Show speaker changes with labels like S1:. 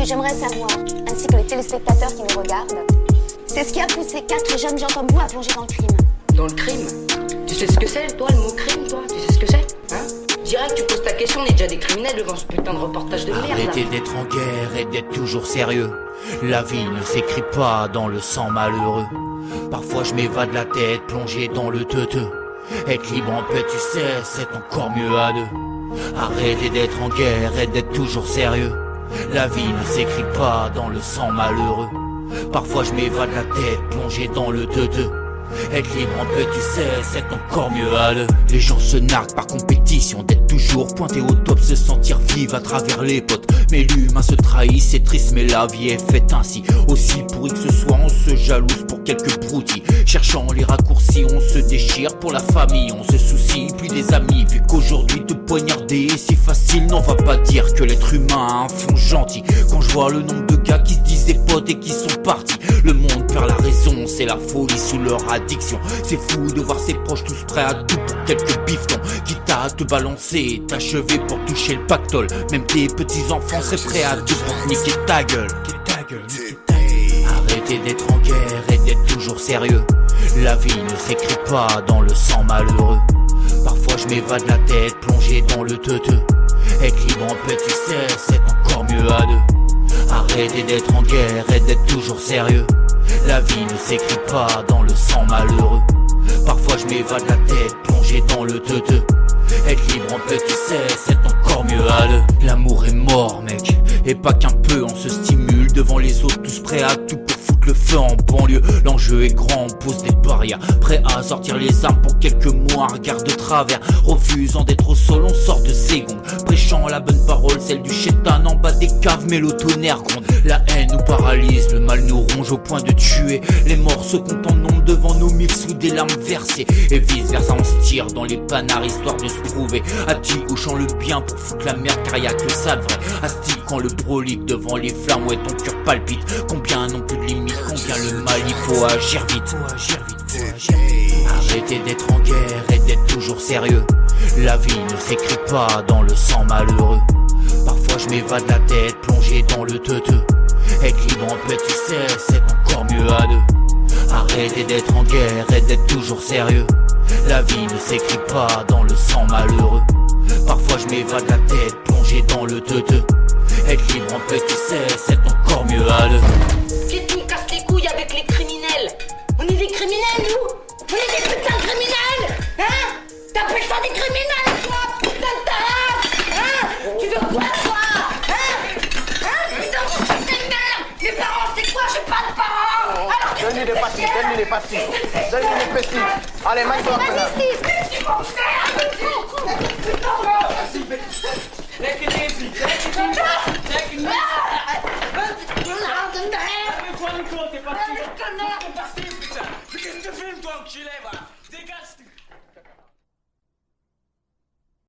S1: que j'aimerais savoir, ainsi que les téléspectateurs qui nous regardent, c'est ce qui a poussé 4 jeunes gens comme vous à plonger dans le crime.
S2: Dans le crime? Tu sais ce que c'est, toi, le mot crime, toi? Tu sais ce que c'est? Hein? Direct, tu poses ta question, on est déjà des criminels devant ce putain de reportage de merde, là.
S3: Arrêtez d'être en guerre et d'être toujours sérieux. La vie ne s'écrit pas dans le sang malheureux. Parfois je m'évade la tête, plongé dans le teuteux. Être libre en paix, tu sais, c'est encore mieux à deux. Arrêtez d'être en guerre et d'être toujours sérieux. La vie ne s'écrit pas dans le sang malheureux. Parfois je m'évade la tête, plongé dans le teuteux. Être libre en paix, tu sais, c'est encore mieux à deux. Les gens se narguent par compétition, d'être toujours pointé au top, se sentir vivre à travers les potes. Mais l'humain se trahit, c'est triste, mais la vie est faite ainsi. Aussi pourri que ce soit, on se jalouse pour quelques broutilles. Cherchant les raccourcis, on se déchire pour la famille, on se soucie plus des amis. Vu qu'aujourd'hui te poignarder est si facile, n'en va pas dire que l'être humain a un fond gentil. Quand je vois le nombre de gars qui se disent des potes et qui sont partis, le monde perd la raison, c'est la folie sous leur addiction. C'est fou de voir ses proches tous prêts à tout pour quelques bifetons, quitte à te balancer et t'achever pour toucher le pactole. Même tes petits enfants seraient prêts à te prendre niquer ta gueule. Arrêtez d'être en guerre et d'être toujours sérieux. La vie ne s'écrit pas dans le sang malheureux. Parfois je m'évade la tête, plongé dans le teuteux. Être libre en paix, tu sais, c'est encore mieux à deux. Arrêtez d'être en guerre et d'être toujours sérieux. La vie ne s'écrit pas dans le sang malheureux. Parfois je m'évade la tête, plongé dans le teuteux. Être libre en paix, tu sais, c'est encore mieux à deux. L'amour est mort, mec, et pas qu'un peu. On se stimule devant les autres, tous prêts à tout pour foutre le feu en banlieue. L'enjeu est grand, on pose des barrières, prêts à sortir les armes pour quelques mois. Un regard de travers, refusant d'être au sol, on sort de ses gonds. Prêchant la bonne parole, celle du chétan en bas des caves, mais le tonnerre gronde. La haine nous paralyse, le mal nous ronge au point de tuer. Les morts se comptent en nombre devant nos mille sous des larmes versées. Et vice versa, on se tire dans les panards histoire de se prouver. Atti hochant le bien pour foutre la merde, car y'a que ça de vrai. Asti quand le brolique devant les flammes, ouais ton cœur palpite. Combien n'ont plus de limites, combien le mal, il faut agir vite. Arrêtez d'être en guerre et d'être toujours sérieux. La vie ne s'écrit pas dans le sang malheureux. Parfois je m'évade la tête, plongé dans le teuteux. Être libre en paix, tu sais, c'est encore mieux à deux. Arrêtez d'être en guerre et d'être toujours sérieux. La vie ne s'écrit pas dans le sang malheureux. Parfois je m'évade la tête, plongé dans le teuteux. Être libre en paix, tu sais, c'est encore mieux à deux.
S2: Qu'est-ce qui me casse les couilles avec les criminels? On est des criminels, nous? On est des putains de criminels! Hein? T'appelles ça des criminels, toi? Putain de ta race! Hein? Tu veux quoi, toi? Hein? Putain, putain de merde! Mes parents, c'est quoi? J'ai pas de parents! Alors
S4: Donne-lui des pastilles, donne-lui des pastilles. Donne-lui des pastilles. Allez, mets-toi.
S2: Vas-y, Steve! Qu'est-ce qu'ils vont faire?
S5: Take it easy, take it easy, take it easy. T'es pas de t'es parti. T'es parti, putain. Mais qu'est-ce que tu filmes, toi, enculé, va?